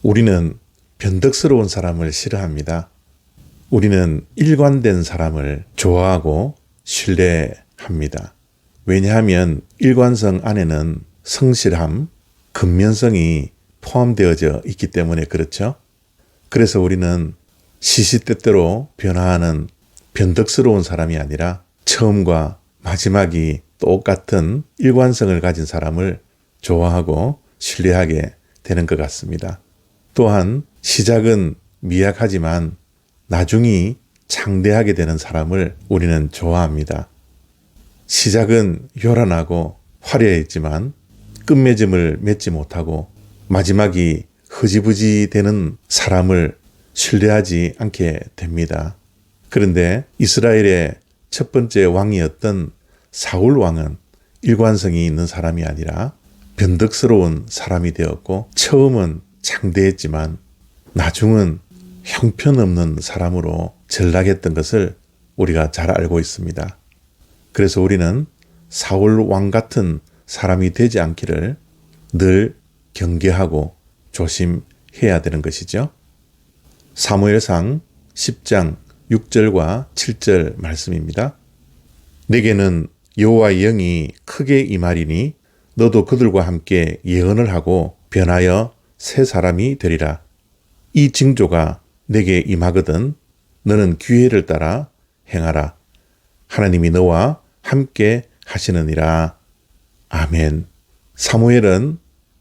우리는 변덕스러운 사람을 싫어합니다. 우리는 일관된 사람을 좋아하고 신뢰합니다. 왜냐하면 일관성 안에는 성실함, 근면성이 포함되어져 있기 때문에 그렇죠. 그래서 우리는 시시때때로 변화하는 변덕스러운 사람이 아니라 처음과 마지막이 똑같은 일관성을 가진 사람을 좋아하고 신뢰하게 되는 것 같습니다. 또한 시작은 미약하지만 나중이 창대하게 되는 사람을 우리는 좋아합니다. 시작은 요란하고 화려했지만 끝맺음을 맺지 못하고 마지막이 흐지부지 되는 사람을 신뢰하지 않게 됩니다. 그런데 이스라엘의 첫 번째 왕이었던 사울 왕은 일관성이 있는 사람이 아니라 변덕스러운 사람이 되었고 처음은 창대했지만 나중은 형편없는 사람으로 전락했던 것을 우리가 잘 알고 있습니다. 그래서 우리는 사울 왕 같은 사람이 되지 않기를 늘 경계하고 조심해야 되는 것이죠. 사무엘상 10장 6절과 7절 말씀입니다. 내게는 여호와의 영이 크게 임하리니 너도 그들과 함께 예언을 하고 변하여 새 사람이 되리라. 이 징조가 내게 임하거든 너는 기회를 따라 행하라. 하나님이 너와 함께 하시느니라. 아멘. 사무엘은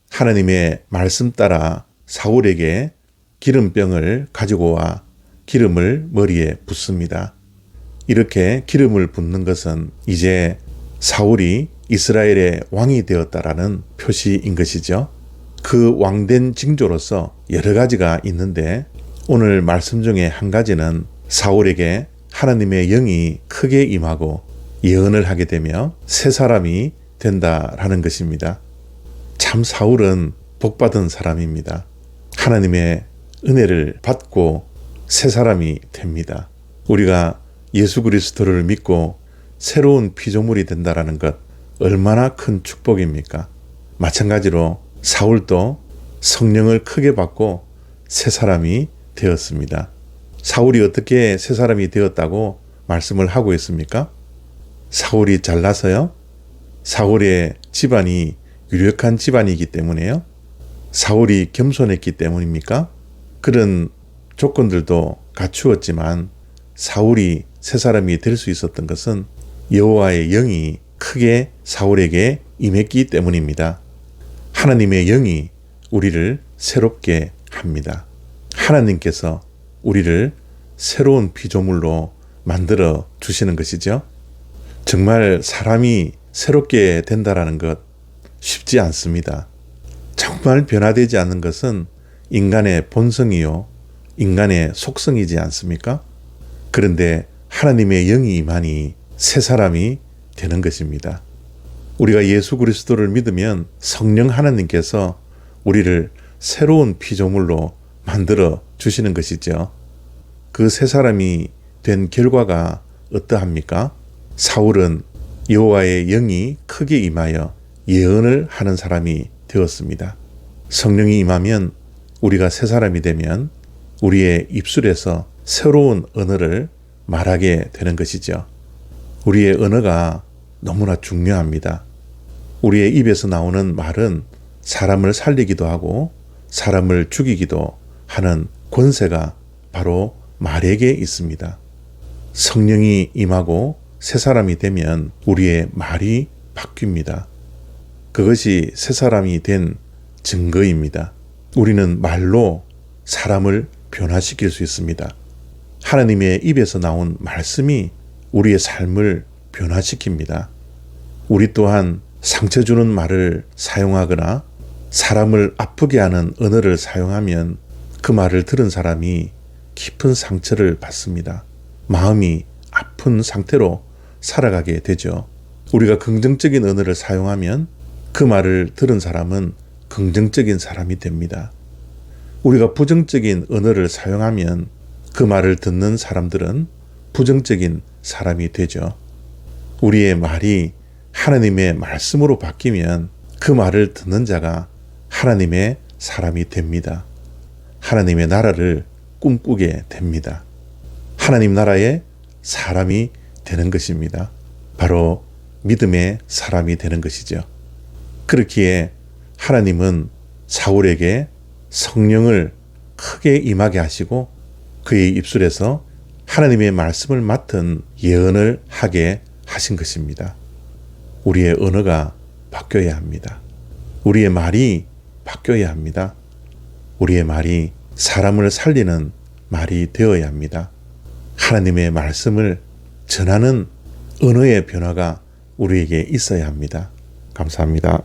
하나님의 말씀 따라 사울에게 기름병을 가지고 와 기름을 머리에 붓습니다. 이렇게 기름을 붓는 것은 이제 사울이 이스라엘의 왕이 되었다라는 표시인 것이죠. 그 왕된 징조로서 여러 가지가 있는데 오늘 말씀 중에 한 가지는 사울에게 하나님의 영이 크게 임하고 예언을 하게 되며 새 사람이 된다라는 것입니다. 참 사울은 복받은 사람입니다. 하나님의 은혜를 받고 새 사람이 됩니다. 우리가 예수 그리스도를 믿고 새로운 피조물이 된다라는 것 얼마나 큰 축복입니까? 마찬가지로 사울도 성령을 크게 받고 새 사람이 되었습니다. 사울이 어떻게 새 사람이 되었다고 말씀을 하고 있습니까? 사울이 잘나서요? 사울의 집안이 유력한 집안이기 때문에요? 사울이 겸손했기 때문입니까? 그런 조건들도 갖추었지만 사울이 새 사람이 될 수 있었던 것은 여호와의 영이 크게 사울에게 임했기 때문입니다. 하나님의 영이 우리를 새롭게 합니다. 하나님께서 우리를 새로운 피조물로 만들어 주시는 것이죠. 정말 사람이 새롭게 된다라는 것 쉽지 않습니다. 정말 변화되지 않는 것은 인간의 본성이요, 인간의 속성이지 않습니까? 그런데 하나님의 영이 임하니 새 사람이 되는 것입니다. 우리가 예수 그리스도를 믿으면 성령 하나님께서 우리를 새로운 피조물로 만들어 주시는 것이죠. 그 새 사람이 된 결과가 어떠합니까? 사울은 여호와의 영이 크게 임하여 예언을 하는 사람이 되었습니다. 성령이 임하면 우리가 새 사람이 되면 우리의 입술에서 새로운 언어를 말하게 되는 것이죠. 우리의 언어가 너무나 중요합니다. 우리의 입에서 나오는 말은 사람을 살리기도 하고 사람을 죽이기도 하는 권세가 바로 말에게 있습니다. 성령이 임하고 새 사람이 되면 우리의 말이 바뀝니다. 그것이 새 사람이 된 증거입니다. 우리는 말로 사람을 변화시킬 수 있습니다. 하나님의 입에서 나온 말씀이 우리의 삶을 변화시킵니다. 우리 또한 상처 주는 말을 사용하거나 사람을 아프게 하는 언어를 사용하면 그 말을 들은 사람이 깊은 상처를 받습니다. 마음이 아픈 상태로 살아가게 되죠. 우리가 긍정적인 언어를 사용하면 그 말을 들은 사람은 긍정적인 사람이 됩니다. 우리가 부정적인 언어를 사용하면 그 말을 듣는 사람들은 부정적인 사람이 되죠. 우리의 말이 하나님의 말씀으로 바뀌면 그 말을 듣는 자가 하나님의 사람이 됩니다. 하나님의 나라를 꿈꾸게 됩니다. 하나님 나라의 사람이 되는 것입니다. 바로 믿음의 사람이 되는 것이죠. 그렇기에 하나님은 사울에게 성령을 크게 임하게 하시고 그의 입술에서 하나님의 말씀을 맡은 예언을 하게 하신 것입니다. 우리의 언어가 바뀌어야 합니다. 우리의 말이 바뀌어야 합니다. 우리의 말이 사람을 살리는 말이 되어야 합니다. 하나님의 말씀을 전하는 언어의 변화가 우리에게 있어야 합니다. 감사합니다.